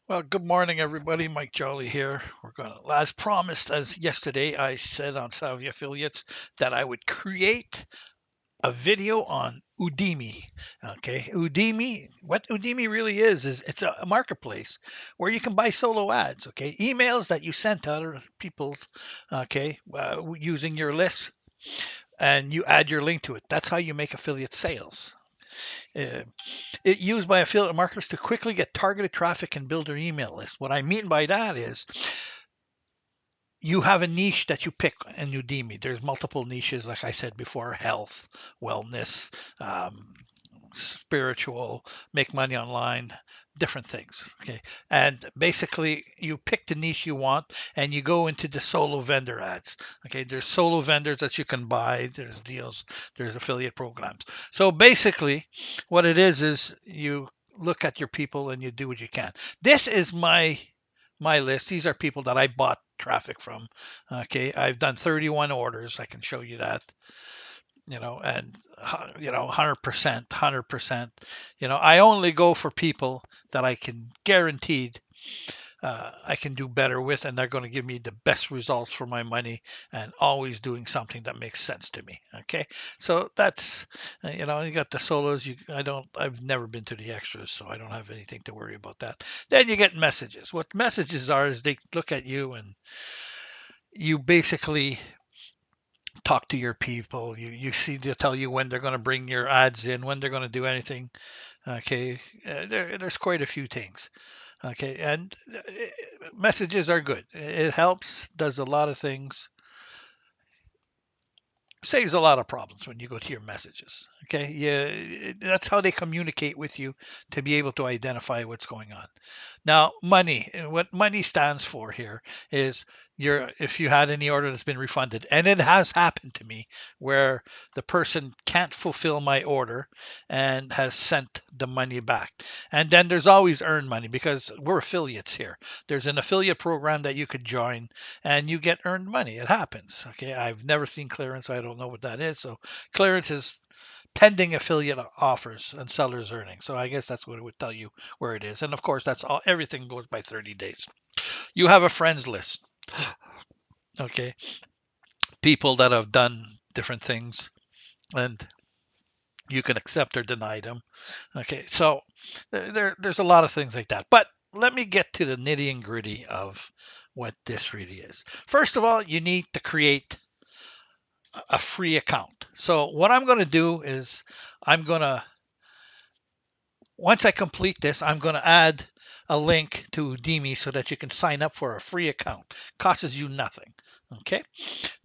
Well, good morning, everybody. Mike Jolly here. We're going to, as promised, as yesterday, I said on Salvia Affiliates that I would create a video on Udimi. Okay, Udimi. What Udimi really is it's a marketplace where you can buy solo ads. Okay, emails that you sent to other people's. Okay, using your list, and you add your link to it. That's how you make affiliate sales. Uh, it used by affiliate marketers to quickly get targeted traffic and build their email list. What I mean by that is you have a niche that you pick in Udemy. There's multiple niches, like I said before: health, wellness, um, spiritual, make money online, different things. Okay. And basically, you pick the niche you want and you go into the solo vendor ads. Okay. There's solo vendors that you can buy, there's deals, there's affiliate programs. So basically, what it is you look at your people and you do what you can. This is my list. These are people that I bought traffic from. Okay, I've done 31 orders. I can show you that. And 100%, 100%. I only go for people that I can guaranteed I can do better with, and they're going to give me the best results for my money, and always doing something that makes sense to me. Okay, so that's you got the solos. I've never been to the extras, so I don't have anything to worry about that. Then you get messages. What messages are is they look at you and you basically talk to your people. You see, they tell you when they're going to bring your ads in, when they're going to do anything. Okay, there's quite a few things. Okay, and messages are good. It helps, does a lot of things, saves a lot of problems when you go to your messages. Okay, yeah, that's how they communicate with you to be able to identify what's going on. Now, money. What money stands for here is if you had any order that's been refunded, and it has happened to me where the person can't fulfill my order and has sent the money back. And then there's always earned money because we're affiliates here. There's an affiliate program that you could join and you get earned money. It happens. Okay, I've never seen clearance. I don't know what that is. So clearance is pending affiliate offers and sellers earning. So I guess that's what it would tell you where it is. And of course, that's all. Everything goes by 30 days. You have a friends list. Okay, people that have done different things, and you can accept or deny them. Okay, so there's a lot of things like that. But let me get to the nitty and gritty of what this really is. First of all, you need to create a free account. So what I'm going to do is I'm going to once I complete this, I'm going to add a link to Udemy so that you can sign up for a free account. Costs you nothing. Okay.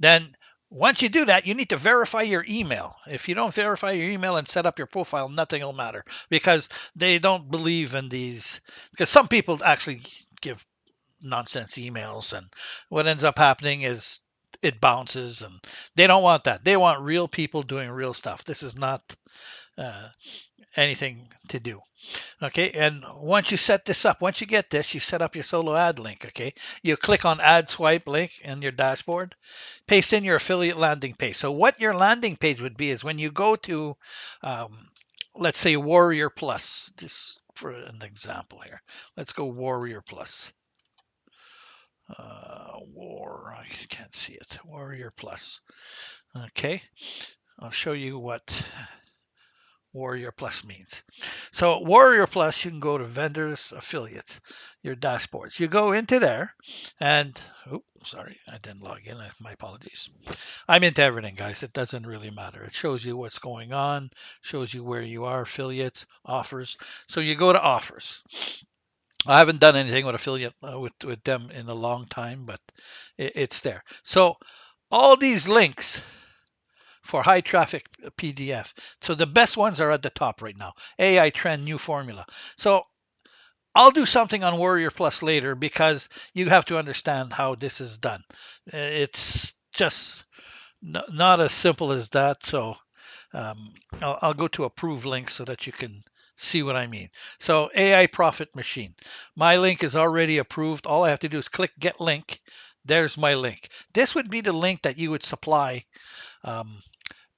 Then once you do that, you need to verify your email. If you don't verify your email and set up your profile, nothing will matter because they don't believe in these. Because some people actually give nonsense emails, and what ends up happening is it bounces, and they don't want that. They want real people doing real stuff. This is not uh, anything to do. Okay, and once you set this up, once you get this, you set up your solo ad link. Okay, you click on add swipe link in your dashboard, paste in your affiliate landing page. So what your landing page would be is when you go to, um, let's say Warrior Plus, just for an example here, let's go Warrior Plus. I can't see it. Warrior Plus. Okay, I'll show you what Warrior Plus means. So Warrior Plus, you can go to vendors, affiliates, your dashboards. You go into there and, sorry, I didn't log in. My apologies. I'm into everything, guys. It doesn't really matter. It shows you what's going on, shows you where you are, affiliates, offers. So you go to offers. I haven't done anything with affiliate with them in a long time, but it's there. So all these links for high traffic PDF. So the best ones are at the top right now. AI trend, new formula. So I'll do something on Warrior Plus later because you have to understand how this is done. It's just not as simple as that. So I'll go to approve links so that you can see what I mean. So AI profit machine. My link is already approved. All I have to do is click get link. There's my link. This would be the link that you would supply um,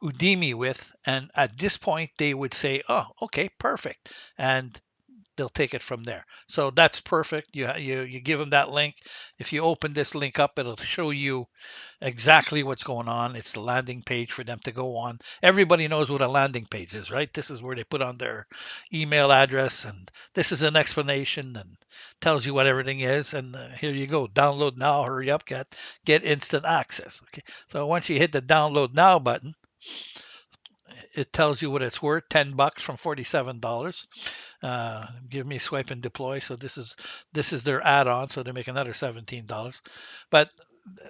Udemy with, and at this point they would say, "Oh, okay, perfect," and they'll take it from there. So that's perfect. You give them that link. If you open this link up, it'll show you exactly what's going on. It's the landing page for them to go on. Everybody knows what a landing page is, right? This is where they put on their email address, and this is an explanation and tells you what everything is. And here you go. Download now. Hurry up. Get instant access. Okay. So once you hit the download now button, it tells you what it's worth. $10 from $47. Give me swipe and deploy. So this is their add-on. So they make another $17. But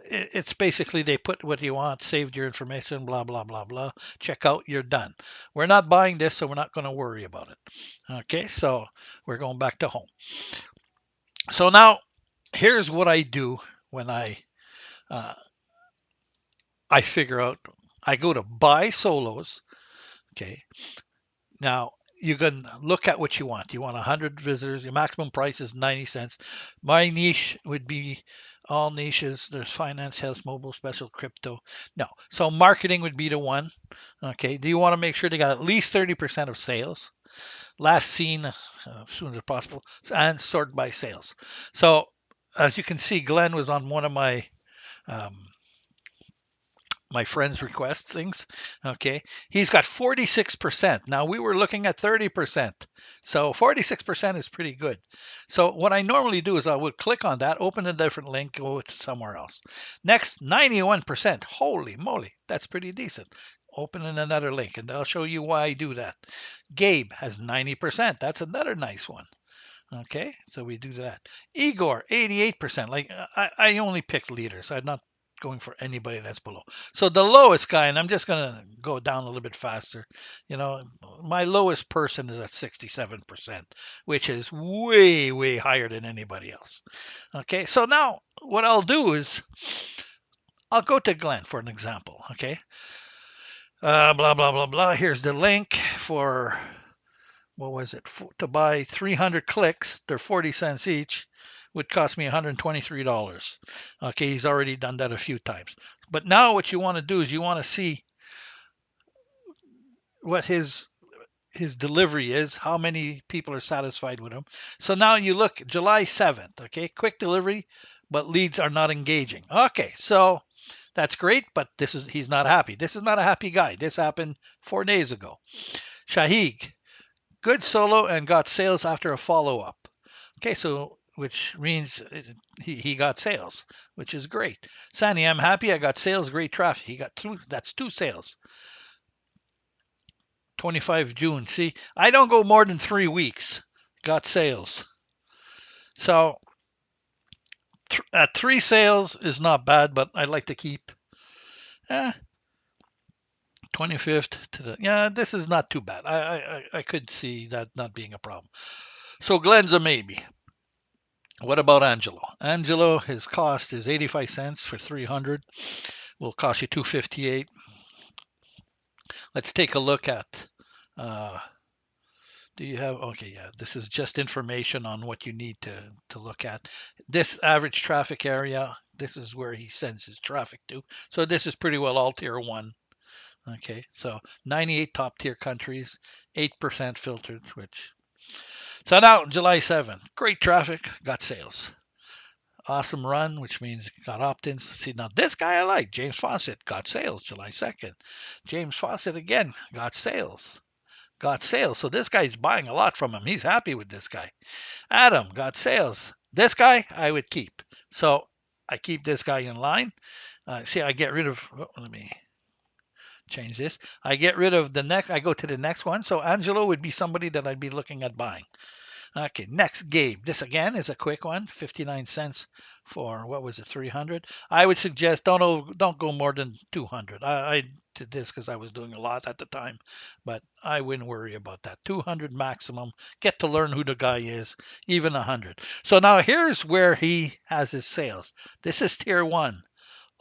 it's basically they put what you want, saved your information, blah blah blah blah. Check out, you're done. We're not buying this, so we're not going to worry about it. Okay, so we're going back to home. So now here's what I do when uh, I figure out. I go to buy solos. Okay, now you can look at what you want. You want 100 visitors. Your maximum price is 90 cents. My niche would be all niches. There's finance, health, mobile, special, crypto. No. So marketing would be the one. Okay. Do you want to make sure they got at least 30% of sales? Last seen as soon as possible, and sort by sales. So as you can see, Glenn was on one of um, my friend's request things. Okay. He's got 46%. Now we were looking at 30%. So 46% is pretty good. So what I normally do is I would click on that, open a different link, go to somewhere else. Next, 91%. Holy moly. That's pretty decent. Open in another link and I'll show you why I do that. Gabe has 90%. That's another nice one. Okay, so we do that. Igor, 88%. Like I only picked leaders. I'm not going for anybody that's below. So the lowest guy, and I'm just gonna go down a little bit faster. You know, my lowest person is at 67%, which is way, way higher than anybody else. Okay, so now what I'll do is I'll go to Glenn for an example. Okay, blah blah blah blah. Here's the link for what was it, to buy 300 clicks. They're 40 cents each, would cost me $123. Okay, he's already done that a few times. But now what you want to do is you want to see what his delivery is, how many people are satisfied with him. So now you look July 7th, okay, quick delivery, but leads are not engaging. Okay, so that's great, but he's not happy. This is not a happy guy. This happened 4 days ago. Shahig, good solo and got sales after a follow-up. Okay, so which means he got sales, which is great. Sani, I'm happy I got sales, great traffic. He got two, that's 2 sales. 25 June. See, I don't go more than 3 weeks. Got sales. So at 3 sales is not bad, but I like to keep 25th to the, yeah, this is not too bad. I could see that not being a problem. So Glenn's a maybe. What about Angelo? Angelo, his cost is 85 cents for 300. Will cost you 258. Let's take a look at. Do you have? Okay, yeah. This is just information on what you need to look at. This average traffic area. This is where he sends his traffic to. So this is pretty well all tier 1. Okay, so 98 top tier countries, 8% filtered, which. So now July 7th, great traffic, got sales. Awesome run, which means got opt-ins. See, now this guy I like, James Fawcett, got sales July 2nd. James Fawcett again, got sales. Got sales. So this guy's buying a lot from him. He's happy with this guy. Adam got sales. This guy I would keep. So I keep this guy in line. See, I get rid of, let me change this. I get rid of the next, I go to the next one. So Angelo would be somebody that I'd be looking at buying. Okay, next Gabe. This again is a quick one. 59 cents for what was it, 300? I would suggest don't go more than 200. I did this because I was doing a lot at the time, but I wouldn't worry about that. 200 maximum. Get to learn who the guy is, even 100. So now here's where he has his sales. This is tier 1.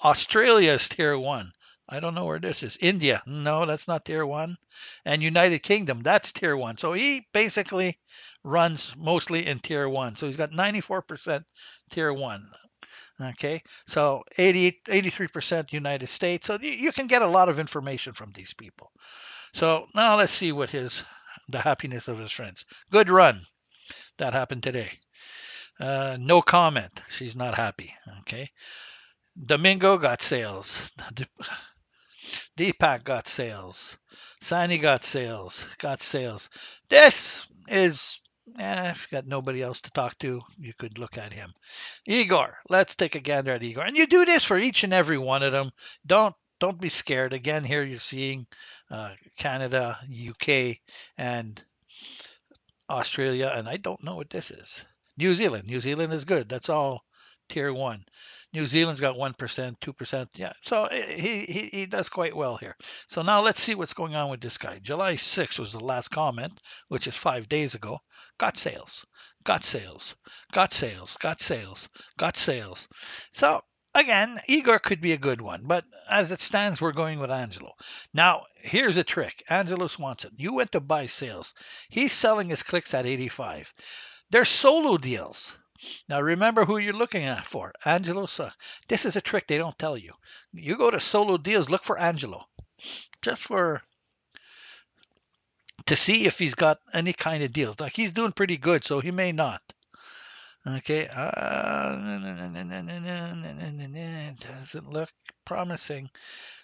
Australia is tier 1. I don't know where this is. India. No, that's not tier 1. And United Kingdom. That's tier 1. So he basically runs mostly in tier 1. So he's got 94% tier 1. Okay. So 83% United States. So you can get a lot of information from these people. So now let's see what the happiness of his friends. Good run. That happened today. No comment. She's not happy. Okay. Domingo got sales. Deepak got sales. Sani got sales. Got sales. This is, if you got nobody else to talk to, you could look at him. Igor, let's take a gander at Igor. And you do this for each and every one of them. Don't be scared. Again, here you're seeing Canada, UK, and Australia, and I don't know what this is. New Zealand. New Zealand is good. That's all tier one. New Zealand's got 1%, 2%. Yeah, so he does quite well here. So now let's see what's going on with this guy. July 6th was the last comment, which is 5 days ago. Got sales, got sales, got sales, got sales, got sales. So again, Igor could be a good one, but as it stands, we're going with Angelo. Now, here's a trick. Angelo Swanson, you went to buy sales. He's selling his clicks at 85. They're solo deals. Now remember who you're looking at for. Angelo. This is a trick they don't tell you. You go to solo deals, look for Angelo. Just for to see if he's got any kind of deals. Like he's doing pretty good, so he may not. Okay. Doesn't look promising.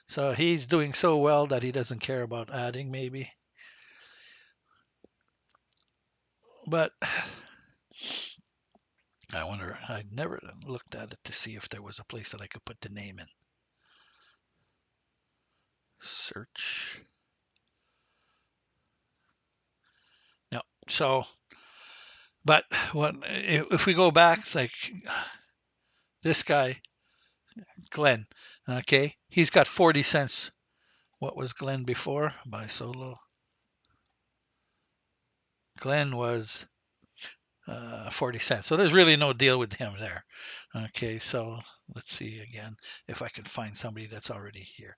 So he's doing so well that he doesn't care about adding, maybe. But I wonder, I never looked at it to see if there was a place that I could put the name in. Search. No. So, but what if we go back, it's like this guy, Glenn, okay, he's got 40 cents. What was Glenn before? Buy solo. Glenn was 40 cents. So there's really no deal with him there. Okay, so let's see again if I can find somebody that's already here.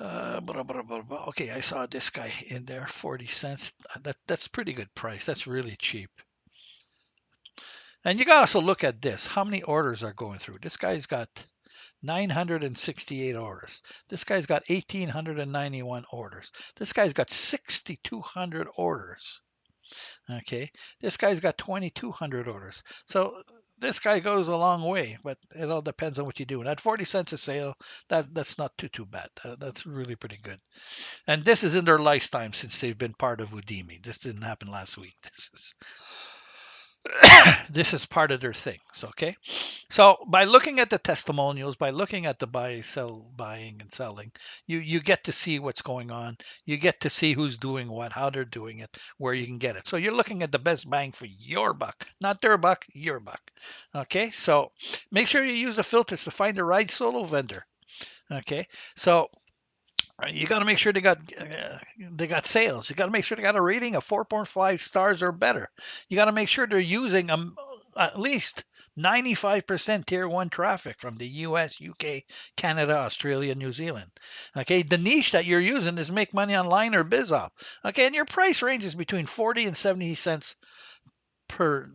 Okay, I saw this guy in there, 40 cents. That's pretty good price. That's really cheap. And you got to also look at this. How many orders are going through? This guy's got 968 orders. This guy's got 1,891 orders. This guy's got 6,200 orders. Okay, this guy's got 2,200 orders. So this guy goes a long way, but it all depends on what you do. And at 40 cents a sale, that's not too bad. That's really pretty good. And this is in their lifetime since they've been part of Udimi. This didn't happen last week. This is part of their things. Okay, so by looking at the testimonials, by looking at the buying and selling, you get to see what's going on. You get to see who's doing what, how they're doing it, where you can get it. So you're looking at the best bang for your buck, not their buck, your buck. Okay, so make sure you use the filters to find the right solo vendor. Okay, so you got to make sure they got sales. You got to make sure they got a rating of 4.5 stars or better. You got to make sure they're using at least 95% tier 1 traffic from the US, UK, Canada, Australia, New Zealand. Okay, the niche that you're using is make money online or biz op. Okay, and your price range is between 40 and 70 cents per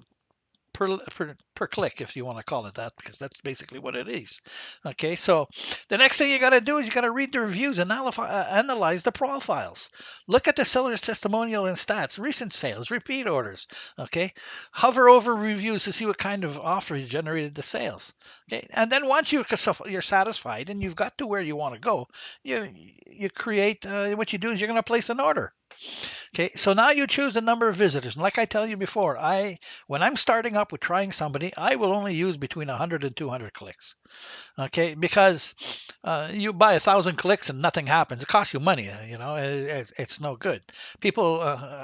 per click, if you want to call it that, because that's basically what it is. Okay, so the next thing you got to do is you got to read the reviews and analyze the profiles. Look at the seller's testimonial and stats, recent sales, repeat orders. Okay, hover over reviews to see what kind of offers generated the sales. Okay, and then once you're satisfied and you've got to where you want to go, you create what you do is you're going to place an order. Okay, so now you choose the number of visitors. And like I tell you before, when I'm starting up with trying somebody, I will only use between 100 and 200 clicks. Okay, because you buy 1,000 clicks and nothing happens. It costs you money. It's no good. People,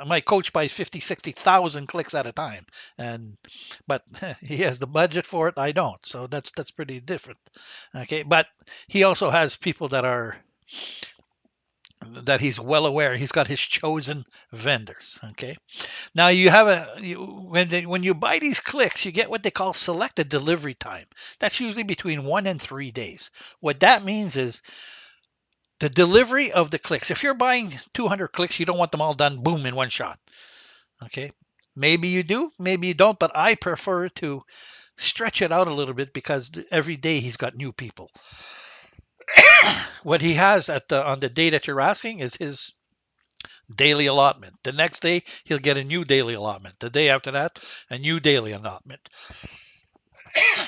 my coach buys 50, 60,000 clicks at a time, but he has the budget for it. I don't, so that's pretty different. Okay, but he also has people that he's well aware. He's got his chosen vendors. Okay, now when you buy these clicks, you get what they call selected delivery time. That's usually between 1 and 3 days. What that means is the delivery of the clicks. If you're buying 200 clicks, you don't want them all done boom in one shot. Okay, maybe you do, maybe you don't, but I prefer to stretch it out a little bit because every day he's got new people. What he has on the day that you're asking is his daily allotment. The next day, he'll get a new daily allotment. The day after that, a new daily allotment.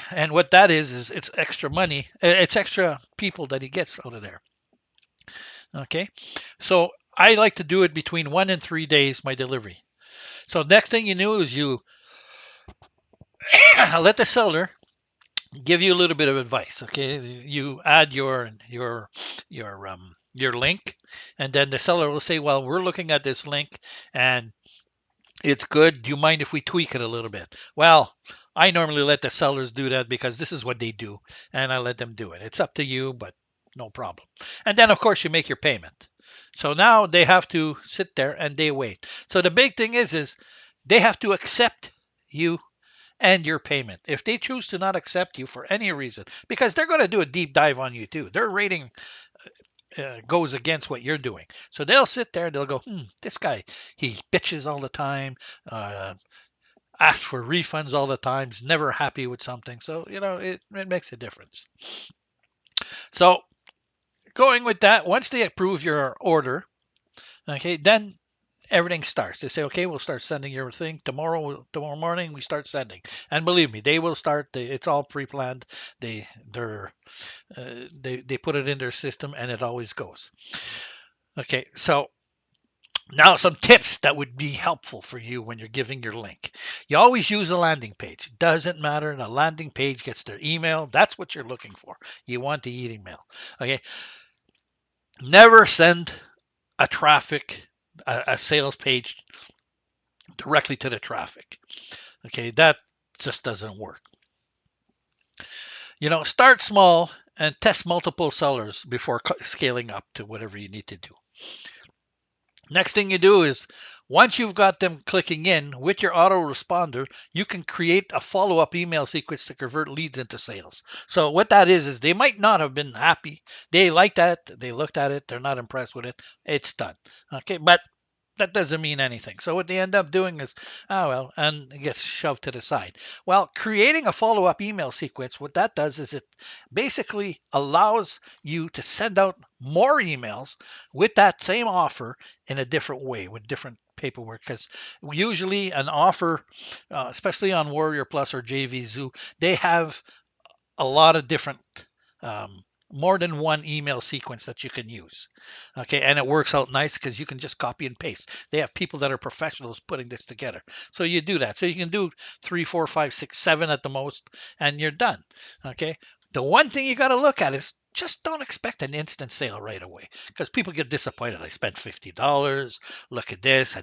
And what that is it's extra money. It's extra people that he gets out of there. Okay. So I like to do it between 1 and 3 days, my delivery. So next thing you know is you let the seller give you a little bit of advice. Okay. You add your link, and then the seller will say, well, we're looking at this link and it's good. Do you mind if we tweak it a little bit? Well, I normally let the sellers do that because this is what they do, and I let them do it. It's up to you, but no problem. And then, of course, you make your payment. So now they have to sit there and they wait. So the big thing is they have to accept you and your payment. If they choose to not accept you for any reason, because they're going to do a deep dive on you too. Their rating goes against what you're doing. So they'll sit there and they'll go, this guy, he bitches all the time, uh, asks for refunds all the time, is never happy with something. So, it makes a difference. So going with that, once they approve your order, okay, then everything starts. They say, okay, we'll start sending your thing tomorrow morning. We start sending, and believe me, they will start. It's all pre-planned. They put it in their system, and it always goes. Okay, so now some tips that would be helpful for you when you're giving your link. You always use a landing page. Doesn't matter. The landing page gets their email. That's what you're looking for. You want the email. Okay. Never send a sales page directly to the traffic. Okay. That just doesn't work. Start small and test multiple sellers before scaling up to whatever you need to do. Next thing you do is once you've got them clicking in with your autoresponder, you can create a follow-up email sequence to convert leads into sales. So what that is they might not have been happy. They like that. They looked at it. They're not impressed with it. It's done. Okay. But that doesn't mean anything. So what they end up doing is, and it gets shoved to the side. Well, creating a follow-up email sequence, what that does is it basically allows you to send out more emails with that same offer in a different way, with different paperwork. Because usually an offer, especially on Warrior Plus or JVZoo, they have a lot of different um, more than one email sequence that you can use. Okay, and it works out nice because you can just copy and paste. They have people that are professionals putting this together. So you do that. So you can do 3, 4, 5, 6, 7 at the most, and you're done. Okay. The one thing you got to look at is just don't expect an instant sale right away because people get disappointed. I spent $50. Look at this.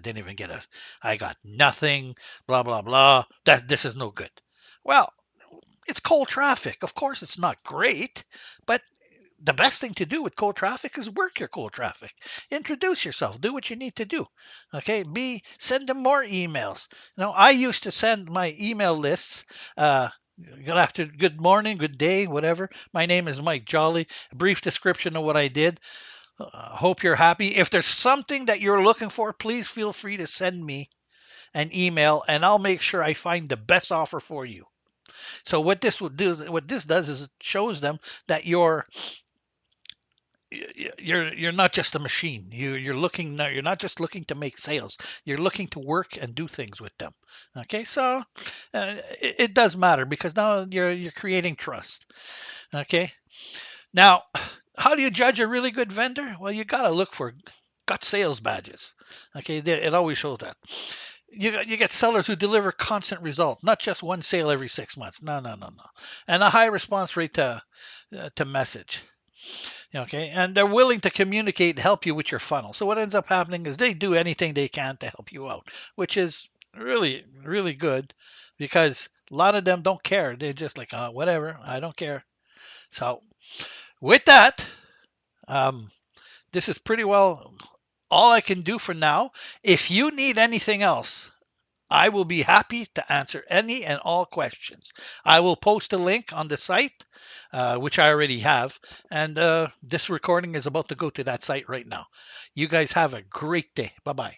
I got nothing. Blah, blah, blah. This is no good. Well, it's cold traffic. Of course, it's not great, but the best thing to do with cold traffic is work your cold traffic. Introduce yourself. Do what you need to do. Okay. Send them more emails. I used to send my email lists. Good morning, good day, whatever. My name is Mike Jolly. A brief description of what I did. Hope you're happy. If there's something that you're looking for, please feel free to send me an email, and I'll make sure I find the best offer for you. So what this does is it shows them that you're not just a machine. You're not just looking to make sales. You're looking to work and do things with them. Okay, so it does matter because now you're creating trust. Okay, now how do you judge a really good vendor? Well, you got to look for gut sales badges. Okay, it always shows that. You get sellers who deliver constant results, not just one sale every 6 months. No, no, no, no, and a high response rate to message. Okay, and they're willing to communicate and help you with your funnel. So what ends up happening is they do anything they can to help you out, which is really, really good because a lot of them don't care. They're just like, whatever, I don't care. So with that, um, this is pretty well all I can do for now. If you need anything else, I will be happy to answer any and all questions. I will post a link on the site, which I already have, and this recording is about to go to that site right now. You guys have a great day. Bye-bye.